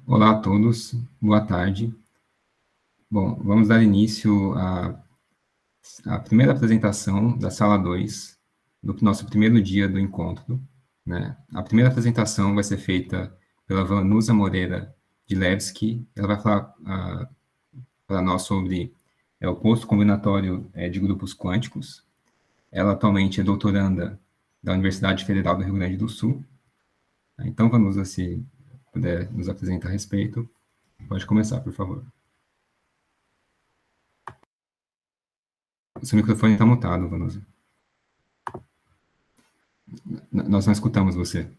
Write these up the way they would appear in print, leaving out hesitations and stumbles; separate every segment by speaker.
Speaker 1: Olá a todos, boa tarde. Bom, vamos dar início à primeira apresentação da Sala 2, do nosso primeiro dia do encontro, né? A primeira apresentação vai ser feita pela Vanusa Moreira de Levski. Ela vai falar para nós sobre o posto combinatório de grupos quânticos. Ela atualmente é doutoranda da Universidade Federal do Rio Grande do Sul. Então, Vanusa, se puder nos apresentar a respeito, pode começar, por favor. O seu microfone está mutado, Vanusa. Nós não escutamos você.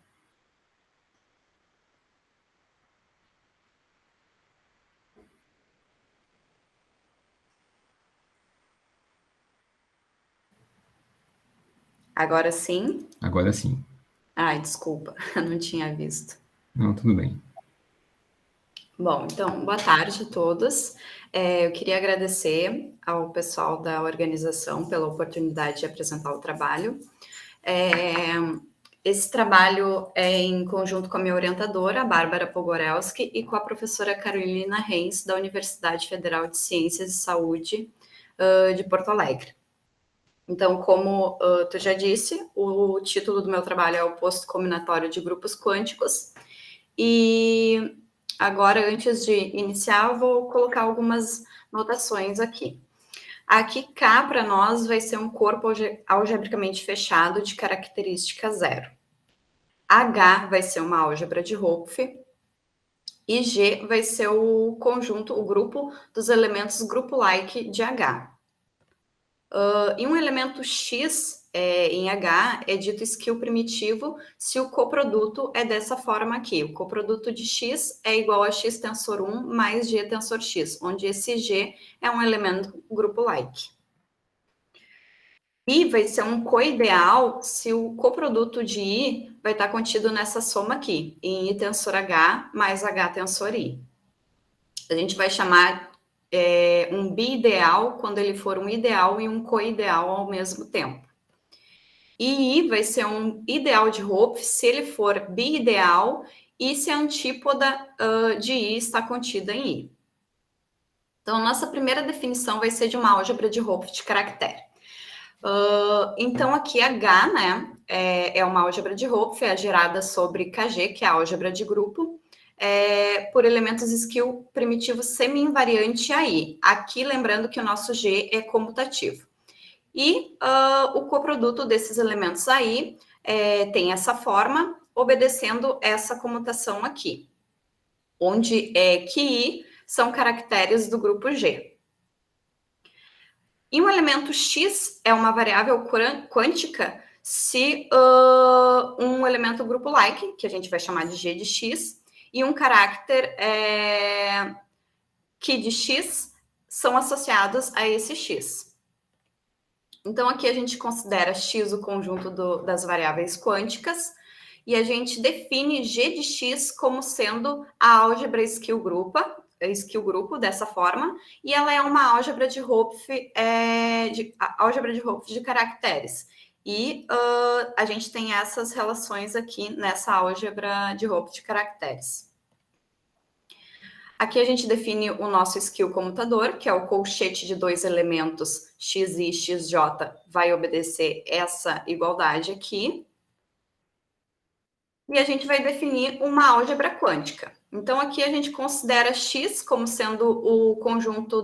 Speaker 2: Agora sim?
Speaker 1: Agora sim.
Speaker 2: Ai, desculpa, não tinha visto.
Speaker 1: Não, tudo bem.
Speaker 2: Bom, então, boa tarde a todos. Eu queria agradecer ao pessoal da organização pela oportunidade de apresentar o trabalho. Esse trabalho é em conjunto com a minha orientadora, a Bárbara Pogorelski, e com a professora Carolina Reis, da Universidade Federal de Ciências e Saúde de Porto Alegre. Então, como tu já disse, o título do meu trabalho é o posto combinatório de grupos quânticos. E agora, antes de iniciar, eu vou colocar algumas notações aqui. Aqui, K, para nós, vai ser um corpo algebricamente fechado de característica zero. H vai ser uma álgebra de Hopf. E G vai ser o conjunto, o grupo dos elementos grupo-like de H. E um elemento X em H é dito esquilo primitivo se o coproduto é dessa forma aqui. O coproduto de X é igual a X tensor 1 mais G tensor X, onde esse G é um elemento grupo-like. I vai ser um coideal se o coproduto de I vai estar contido nessa soma aqui, em I tensor H mais H tensor I. A gente vai chamar um biideal quando ele for um ideal e um coideal ao mesmo tempo. E I vai ser um ideal de Hopf se ele for biideal e se a antípoda de I está contida em I. Então, nossa primeira definição vai ser de uma álgebra de Hopf de caractere. Então, aqui H, né, é uma álgebra de Hopf, é gerada sobre KG, que é a álgebra de grupo, por elementos esquilo primitivo semi-invariante AI. Aqui, lembrando que o nosso G é comutativo. E o coproduto desses elementos aí tem essa forma, obedecendo essa comutação aqui, onde que I são caracteres do grupo G. E um elemento X é uma variável quântica se um elemento grupo like, que a gente vai chamar de G de X, e um carácter que de X são associados a esse X. Então, aqui a gente considera X o conjunto das variáveis quânticas, e a gente define G de X como sendo a álgebra esquilo grupo dessa forma, e ela é uma álgebra de Hopf, álgebra de Hopf de caracteres. E a gente tem essas relações aqui nessa álgebra de Hopf de caracteres. Aqui a gente define o nosso esquilo comutador, que é o colchete de dois elementos xi e xj, vai obedecer essa igualdade aqui. E a gente vai definir uma álgebra quântica. Então, aqui a gente considera x como sendo o conjunto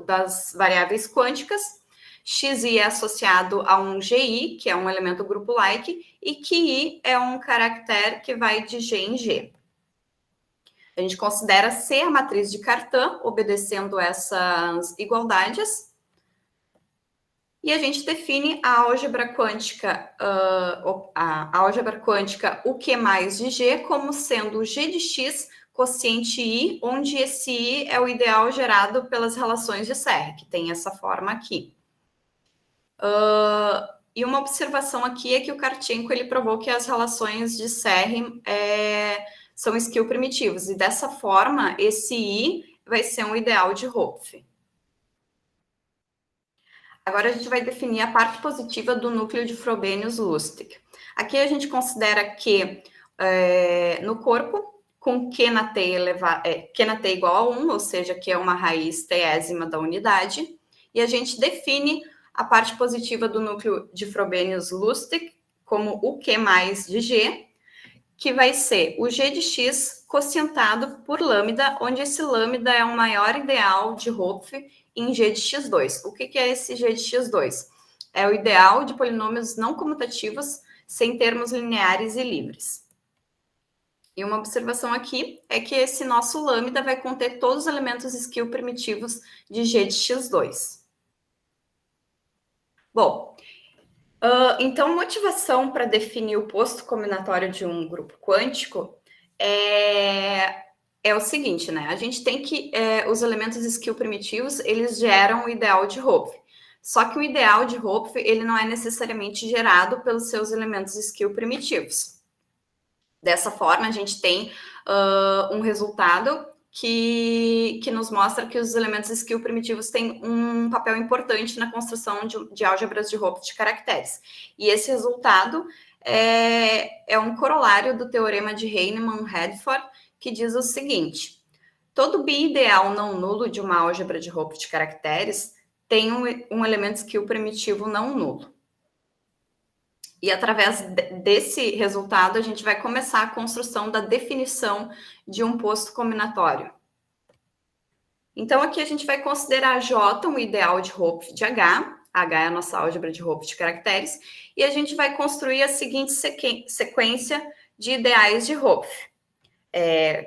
Speaker 2: das variáveis quânticas. Xi é associado a um gi, que é um elemento grupo-like, e que i é um caractere que vai de g em g. A gente considera C a matriz de Cartan, obedecendo essas igualdades. E a gente define a álgebra quântica, a álgebra quântica o Q mais de G, como sendo o G de X quociente I, onde esse I é o ideal gerado pelas relações de Serre, que tem essa forma aqui. E uma observação aqui é que o Karchenko ele provou que as relações de Serre são esquilo primitivos, e dessa forma, esse I vai ser um ideal de Hopf. Agora a gente vai definir a parte positiva do núcleo de Frobenius-Lustig. Aqui a gente considera que no corpo, com Q na T, Q na T igual a 1, ou seja, que é uma raiz tésima da unidade, e a gente define a parte positiva do núcleo de Frobenius-Lustig como o Q mais de G, que vai ser o G de X quocientado por lambda, onde esse lambda é o maior ideal de Hopf em G de X2. O que é esse G de X2? É o ideal de polinômios não comutativos sem termos lineares e livres. E uma observação aqui é que esse nosso lambda vai conter todos os elementos Schill primitivos de G de X2. Bom, então motivação para definir o posto combinatório de um grupo quântico é o seguinte, né? A gente tem que os elementos Schill primitivos, eles geram o ideal de Hopf. Só que o ideal de Hopf, ele não é necessariamente gerado pelos seus elementos Schill primitivos. Dessa forma, a gente tem um resultado que nos mostra que os elementos Schill primitivos têm um papel importante na construção de álgebras de Hopf de caracteres. E esse resultado é um corolário do teorema de Heinemann-Redford, que diz o seguinte: todo bi-ideal não nulo de uma álgebra de Hopf de caracteres tem um elemento Schill primitivo não nulo. E através desse resultado, a gente vai começar a construção da definição de um posto combinatório. Então, aqui a gente vai considerar J um ideal de Hopf de H. H é a nossa álgebra de Hopf de caracteres. E a gente vai construir a seguinte sequência de ideais de Hopf,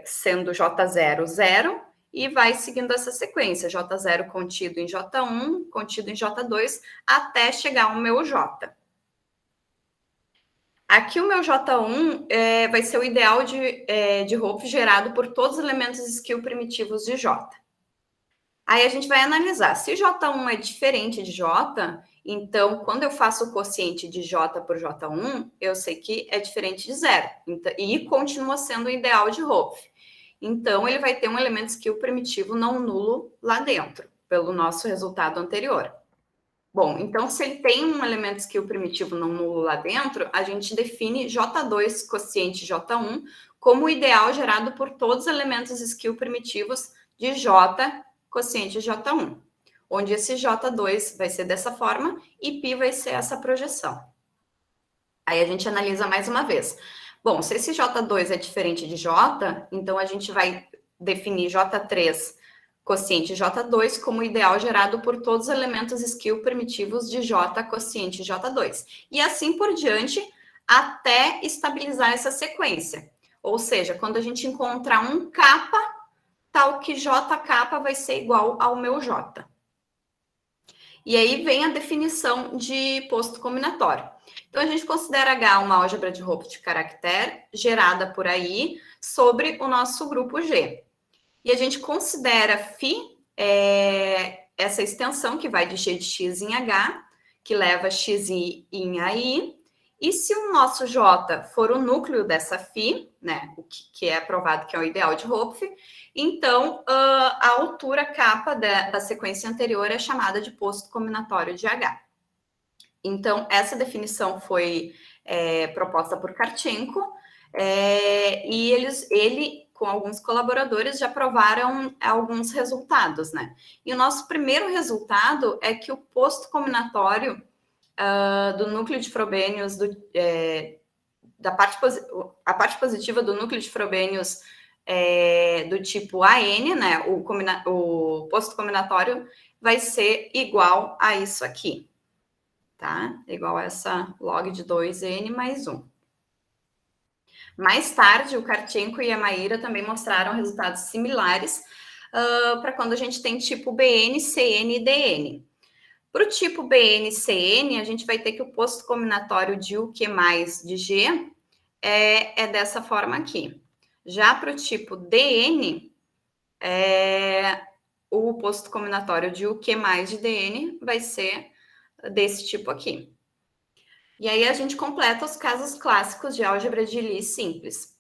Speaker 2: sendo J0, 0, e vai seguindo essa sequência, J0 contido em J1, contido em J2, até chegar ao meu J. Aqui o meu J1 vai ser o ideal de Hopf gerado por todos os elementos Schill primitivos de J. Aí a gente vai analisar. Se J1 é diferente de J, então quando eu faço o quociente de J por J1, eu sei que é diferente de 0. E continua sendo o ideal de Hopf. Então ele vai ter um elemento Schill primitivo não nulo lá dentro, pelo nosso resultado anterior. Bom, então, se ele tem um elemento Schill primitivo não nulo lá dentro, a gente define J2 quociente J1 como o ideal gerado por todos os elementos Schill primitivos de J quociente J1, onde esse J2 vai ser dessa forma e π vai ser essa projeção. Aí a gente analisa mais uma vez. Bom, se esse J2 é diferente de J, então a gente vai definir J3 quociente J2 como ideal gerado por todos os elementos Schill primitivos de J quociente J2. E assim por diante, até estabilizar essa sequência. Ou seja, quando a gente encontrar um kappa, tal que JK vai ser igual ao meu J. E aí vem a definição de posto combinatório. Então, a gente considera H uma álgebra de Hopf de caractere gerada por aí sobre o nosso grupo G. E a gente considera φ essa extensão que vai de G de X em H, que leva XI em AI. E se o nosso J for o núcleo dessa φ, né, o que é provado que é o ideal de Hopf, então a altura kappa da sequência anterior é chamada de posto combinatório de H. Então, essa definição foi proposta por Karchenko, e ele, com alguns colaboradores, já provaram alguns resultados, né? E o nosso primeiro resultado é que o posto combinatório do núcleo de Frobenius, a parte positiva do núcleo de Frobenius do tipo AN, né? O posto combinatório vai ser igual a isso aqui, tá? Igual a essa log de 2n mais 1. Mais tarde, o Karchenko e a Maíra também mostraram resultados similares para quando a gente tem tipo BN, CN e DN. Para o tipo BN, CN, a gente vai ter que o posto combinatório de UQ mais de G é dessa forma aqui. Já para o tipo DN, o posto combinatório de UQ mais de DN vai ser desse tipo aqui. E aí a gente completa os casos clássicos de álgebra de Lie simples.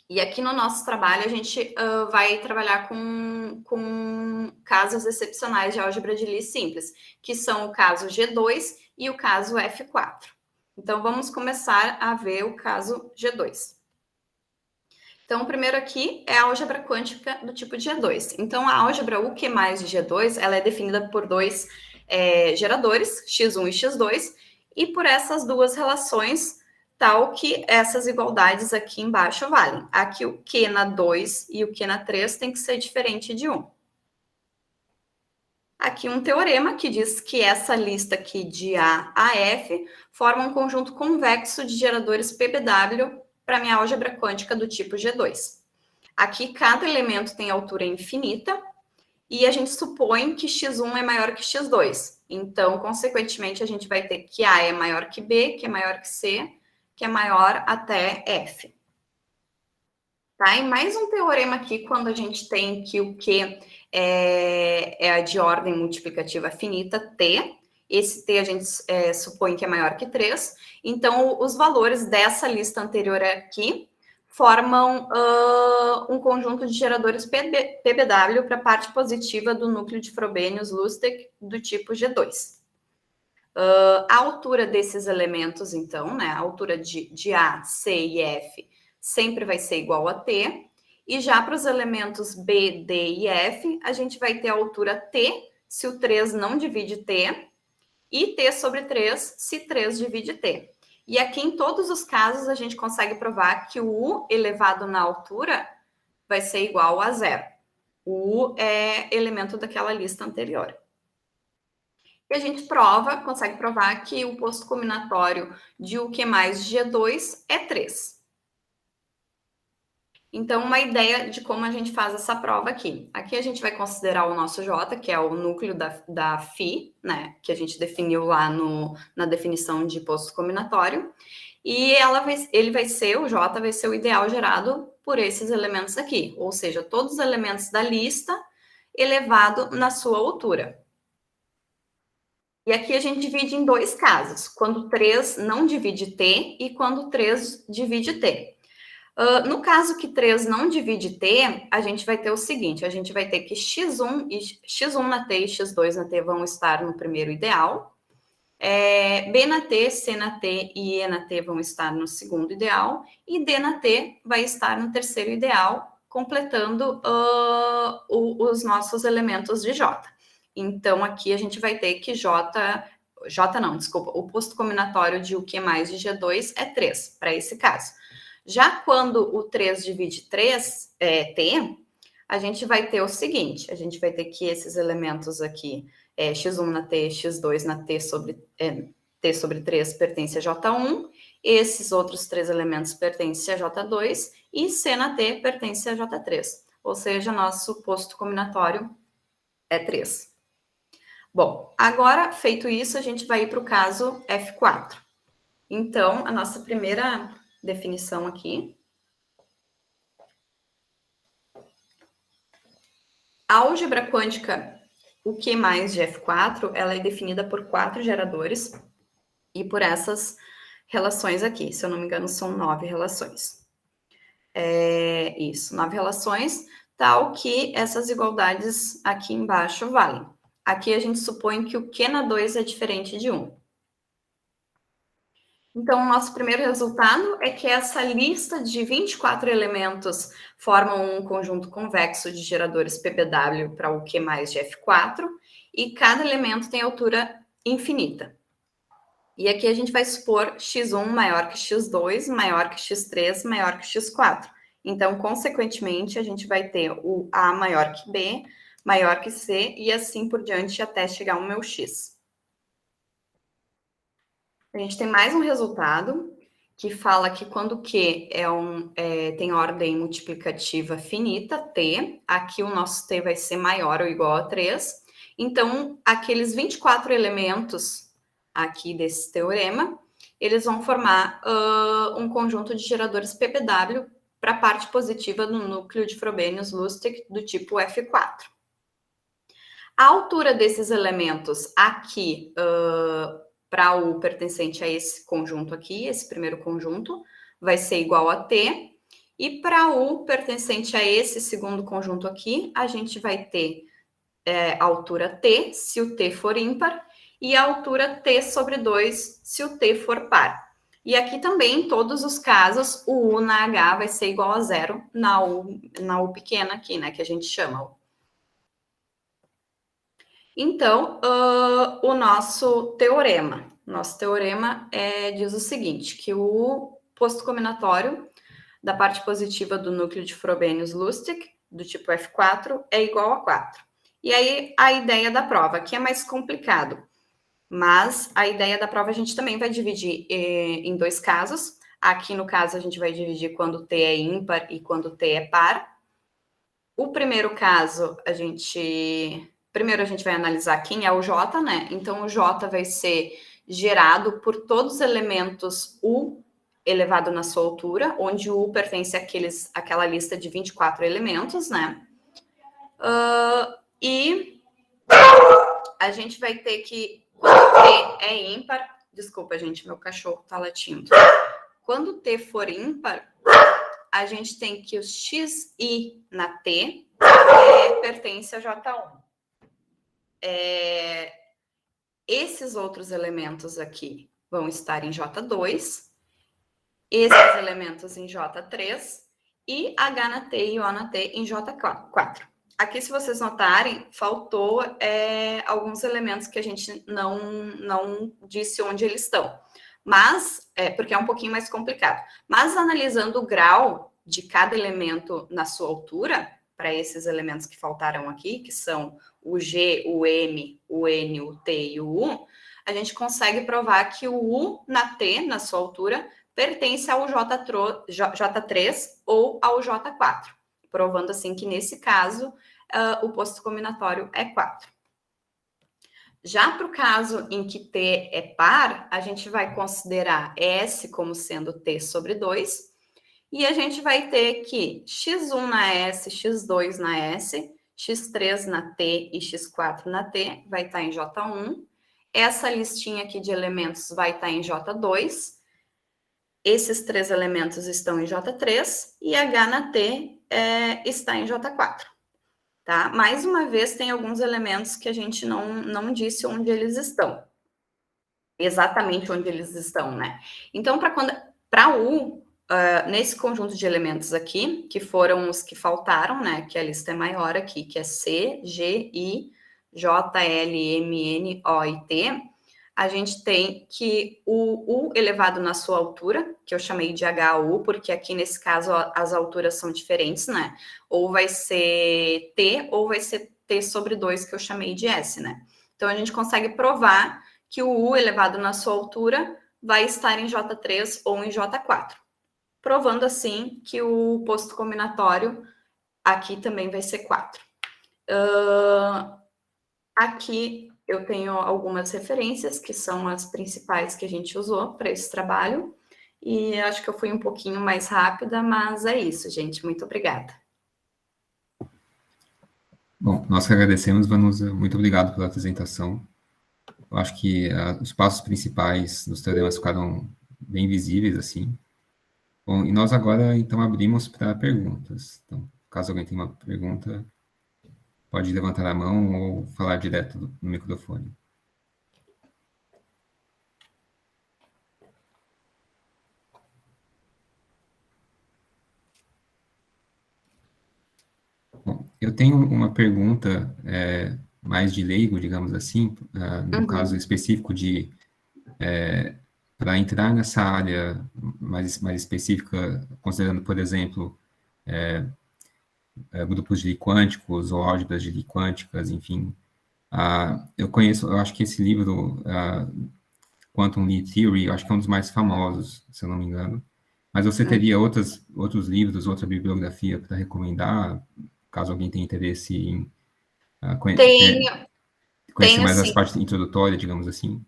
Speaker 2: E aqui no nosso trabalho a gente vai trabalhar com casos excepcionais de álgebra de Lie simples, que são o caso G2 e o caso F4. Então vamos começar a ver o caso G2. Então, o primeiro aqui é a álgebra quântica do tipo de G2. Então, a álgebra UQ mais de G2, ela é definida por dois geradores, x1 e x2, e por essas duas relações, tal que essas igualdades aqui embaixo valem. Aqui o Q na 2 e o Q na 3 tem que ser diferente de 1. Aqui um teorema que diz que essa lista aqui de A a F forma um conjunto convexo de geradores PBW para minha álgebra quântica do tipo G2. Aqui cada elemento tem altura infinita e a gente supõe que x1 é maior que x2. Então, consequentemente, a gente vai ter que A é maior que B, que é maior que C, que é maior até F. Tá? E mais um teorema aqui, quando a gente tem que o Q é de ordem multiplicativa finita, T. Esse T a gente supõe que é maior que 3. Então, os valores dessa lista anterior aqui formam um conjunto de geradores PBW para a parte positiva do núcleo de Frobenius-Lustig do tipo G2. A altura desses elementos, então, né, a altura de A, C e F sempre vai ser igual a T, e já para os elementos B, D e F, a gente vai ter a altura T, se o 3 não divide T, e T sobre 3, se 3 divide T. E aqui, em todos os casos, a gente consegue provar que o U elevado na altura vai ser igual a 0. O U é elemento daquela lista anterior. E a gente consegue provar que o posto combinatório de UQ mais G2 é 3. Então, uma ideia de como a gente faz essa prova aqui. Aqui a gente vai considerar o nosso J, que é o núcleo da φ, né, que a gente definiu lá na definição de posto combinatório. E o J vai ser o ideal gerado por esses elementos aqui, ou seja, todos os elementos da lista elevado na sua altura. E aqui a gente divide em dois casos, quando 3 não divide T e quando 3 divide T. No caso que 3 não divide T, a gente vai ter o seguinte, a gente vai ter que x1 na T e x2 na T vão estar no primeiro ideal, B na T, C na T e E na T vão estar no segundo ideal, e D na T vai estar no terceiro ideal, completando os nossos elementos de J. Então, aqui a gente vai ter que o posto combinatório de UQ mais de G2 é 3, para esse caso. Já quando o 3 divide T, a gente vai ter o seguinte, a gente vai ter que esses elementos aqui, x1 na T, x2 na T sobre 3 pertence a J1, esses outros 3 elementos pertencem a J2 e C na T pertence a J3, ou seja, nosso posto combinatório é 3. Bom, agora, feito isso, a gente vai ir para o caso F4. Então, a nossa primeira definição aqui. A álgebra quântica, o Q mais de F4, ela é definida por 4 geradores e por essas relações aqui. Se eu não me engano, são 9 relações. 9 relações, tal que essas igualdades aqui embaixo valem. Aqui a gente supõe que o Q na 2 é diferente de 1. Então, o nosso primeiro resultado é que essa lista de 24 elementos formam um conjunto convexo de geradores PBW para o Q mais de F4, e cada elemento tem altura infinita. E aqui a gente vai supor x1 maior que x2, maior que x3, maior que x4. Então, consequentemente, a gente vai ter o A maior que B, maior que C, e assim por diante até chegar ao meu x. A gente tem mais um resultado que fala que quando Q tem ordem multiplicativa finita, T, aqui o nosso T vai ser maior ou igual a 3. Então, aqueles 24 elementos aqui desse teorema, eles vão formar um conjunto de geradores PBW para a parte positiva do núcleo de Frobenius-Lustig do tipo F4. A altura desses elementos aqui para o pertencente a esse conjunto aqui, esse primeiro conjunto, vai ser igual a T. E para o pertencente a esse segundo conjunto aqui, a gente vai ter a altura T, se o T for ímpar, e a altura T sobre 2, se o T for par. E aqui também, em todos os casos, o U na H vai ser igual a 0 na U pequena aqui, né, que a gente chama. Então, o nosso teorema. Nosso teorema diz o seguinte, que o posto combinatório da parte positiva do núcleo de Frobenius-Lustig, do tipo F4, é igual a 4. E aí, a ideia da prova, que é mais complicado, mas a ideia da prova a gente também vai dividir em dois casos. Aqui, no caso, a gente vai dividir quando T é ímpar e quando T é par. O primeiro caso, primeiro a gente vai analisar quem é o J, né? Então, o J vai ser gerado por todos os elementos U elevado na sua altura, onde o U pertence àquela lista de 24 elementos, né? E a gente vai ter que, quando T é ímpar, desculpa, gente, meu cachorro tá latindo. Quando T for ímpar, a gente tem que o XI na T pertence a J1. Esses outros elementos aqui vão estar em J2, esses elementos em J3 e H na T e O na T em J4. Aqui, se vocês notarem, faltou alguns elementos que a gente não disse onde eles estão. Mas, porque é um pouquinho mais complicado. Mas, analisando o grau de cada elemento na sua altura, para esses elementos que faltaram aqui, que são o G, o M, o N, o T e o U, a gente consegue provar que o U na T, na sua altura, pertence ao J3 ou ao J4, provando assim que, nesse caso, o posto combinatório é 4. Já para o caso em que T é par, a gente vai considerar S como sendo T sobre 2, e a gente vai ter que X1 na S, X2 na S, X3 na T e X4 na T vai estar em J1. Essa listinha aqui de elementos vai estar em J2. Esses 3 elementos estão em J3 e H na T está em J4. Tá? Mais uma vez, tem alguns elementos que a gente não disse onde eles estão. Exatamente onde eles estão, né? Então, para U, nesse conjunto de elementos aqui, que foram os que faltaram, né? Que a lista é maior aqui, que é C, G, I, J, L, M, N, O e T, a gente tem que o U elevado na sua altura, que eu chamei de HU, porque aqui nesse caso as alturas são diferentes, né? Ou vai ser T, ou vai ser T sobre 2, que eu chamei de S, né? Então, a gente consegue provar que o U elevado na sua altura vai estar em J3 ou em J4. Provando, assim, que o posto combinatório aqui também vai ser 4. Aqui eu tenho algumas referências, que são as principais que a gente usou para esse trabalho, e acho que eu fui um pouquinho mais rápida, mas é isso, gente. Muito obrigada.
Speaker 1: Bom, nós que agradecemos, Vanusa. Muito obrigado pela apresentação. Eu acho que os passos principais dos teoremas ficaram bem visíveis, assim. Bom, e nós agora, então, abrimos para perguntas. Então, caso alguém tenha uma pergunta, pode levantar a mão ou falar direto no microfone. Bom, eu tenho uma pergunta mais de leigo, digamos assim, no caso específico de... para entrar nessa área mais específica, considerando, por exemplo, grupos de Lie quânticos ou álgebras de Lie quânticas, enfim. Eu acho que esse livro, Quantum Lie Theory, eu acho que é um dos mais famosos, se eu não me engano. Mas você teria outros livros, outra bibliografia para recomendar, caso alguém tenha interesse em conhecer mais as partes introdutórias, digamos assim?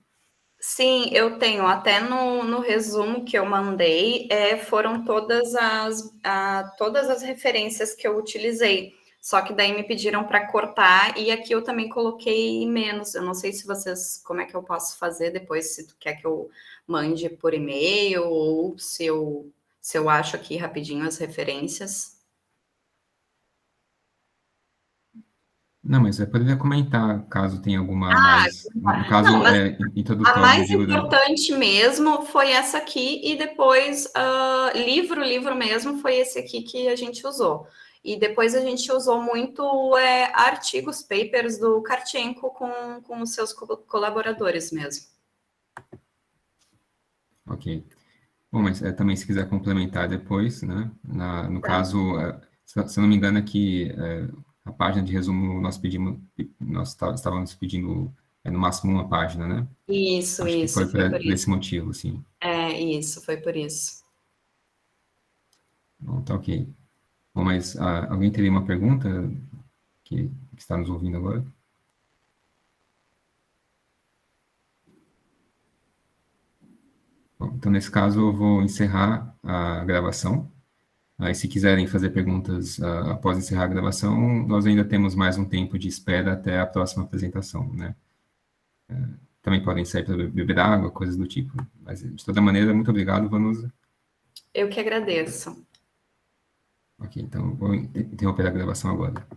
Speaker 2: Sim, eu tenho. Até no resumo que eu mandei, foram todas as referências que eu utilizei. Só que daí me pediram para cortar, e aqui eu também coloquei menos. Eu não sei se vocês, como é que eu posso fazer depois, se tu quer que eu mande por e-mail, ou se eu acho aqui rapidinho as referências.
Speaker 1: Não, mas eu poderia comentar caso tenha alguma mais, no
Speaker 2: Não,
Speaker 1: caso,
Speaker 2: mas a
Speaker 1: introdutória, eu
Speaker 2: mais
Speaker 1: digo, né?
Speaker 2: importante mesmo foi essa aqui, e depois, livro mesmo, foi esse aqui que a gente usou. E depois a gente usou muito artigos, papers do Karchenko com os seus colaboradores mesmo.
Speaker 1: Ok. Bom, mas também se quiser complementar depois, né? No
Speaker 2: Tá.
Speaker 1: caso, se eu não me engano, aqui a página de resumo estávamos pedindo no máximo uma página, né? Acho que foi
Speaker 2: Foi por
Speaker 1: por
Speaker 2: isso.
Speaker 1: esse motivo, sim.
Speaker 2: Foi por isso.
Speaker 1: Bom, tá ok. Bom, mas alguém teria uma pergunta que está nos ouvindo agora? Bom, então, nesse caso, eu vou encerrar a gravação. Aí, se quiserem fazer perguntas após encerrar a gravação, nós ainda temos mais um tempo de espera até a próxima apresentação, né? Também podem sair para beber água, coisas do tipo. Mas, de toda maneira, muito obrigado, Vanusa.
Speaker 2: Eu que agradeço.
Speaker 1: Ok, então vou interromper a gravação agora.